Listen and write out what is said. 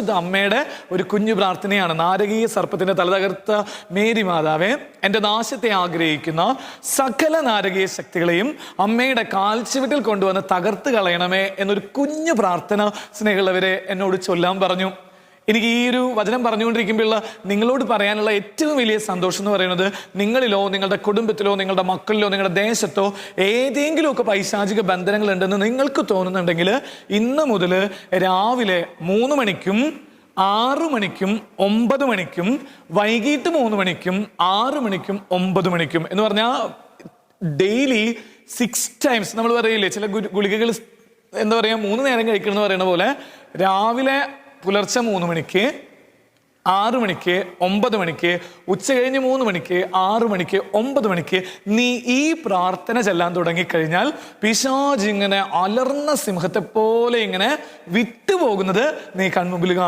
അമ്മയുടെ ഒരു കുഞ്ഞു പ്രാർത്ഥനയാണ്. നാരകീയ സർപ്പത്തിന്റെ തല തകർത്ത മേരി മാതാവേ, എൻ്റെ നാശത്തെ ആഗ്രഹിക്കുന്ന സകല നാരകീയ ശക്തികളെയും അമ്മയുടെ കാൽച്ചുവട്ടിൽ കൊണ്ടുവന്ന് തകർത്ത് കളയണമേ എന്നൊരു കുഞ്ഞു പ്രാർത്ഥന സ്നേഹമുള്ളവരെ എന്നോട് ചൊല്ലാൻ പറഞ്ഞു. എനിക്ക് ഈ ഒരു വചനം പറഞ്ഞുകൊണ്ടിരിക്കുമ്പോഴുള്ള നിങ്ങളോട് പറയാനുള്ള ഏറ്റവും വലിയ സന്തോഷം എന്ന് പറയുന്നത്, നിങ്ങളിലോ നിങ്ങളുടെ കുടുംബത്തിലോ നിങ്ങളുടെ മക്കളിലോ നിങ്ങളുടെ ദേശത്തോ ഏതെങ്കിലുമൊക്കെ പൈശാചിക ബന്ധനങ്ങൾ ഉണ്ടെന്ന് നിങ്ങൾക്ക് തോന്നുന്നുണ്ടെങ്കിൽ ഇന്ന് മുതൽ രാവിലെ 3 മണിക്കും 6 മണിക്കും 9 മണിക്കും വൈകിട്ട് 3 മണിക്കും 6 മണിക്കും 9 മണിക്കും എന്ന് പറഞ്ഞാൽ ഡെയിലി 6 ടൈംസ് നമ്മൾ പറയില്ലേ, ചില ഗുളികകൾ എന്താ പറയുക 3 നേരം കഴിക്കണം എന്ന് പറയുന്ന പോലെ, രാവിലെ പുലർച്ചെ 3 മണിക്ക് 6 മണിക്ക് 9 മണിക്ക് ഉച്ച കഴിഞ്ഞ് 3 മണിക്ക് 6 മണിക്ക് 9 മണിക്ക് നീ ഈ പ്രാർത്ഥന ചെല്ലാൻ തുടങ്ങിക്കഴിഞ്ഞാൽ പിശാച് ഇങ്ങനെ അലർന്ന സിംഹത്തെ പോലെ ഇങ്ങനെ വിട്ടുപോകുന്നത് നീ കൺമുമ്പിൽ കാണും.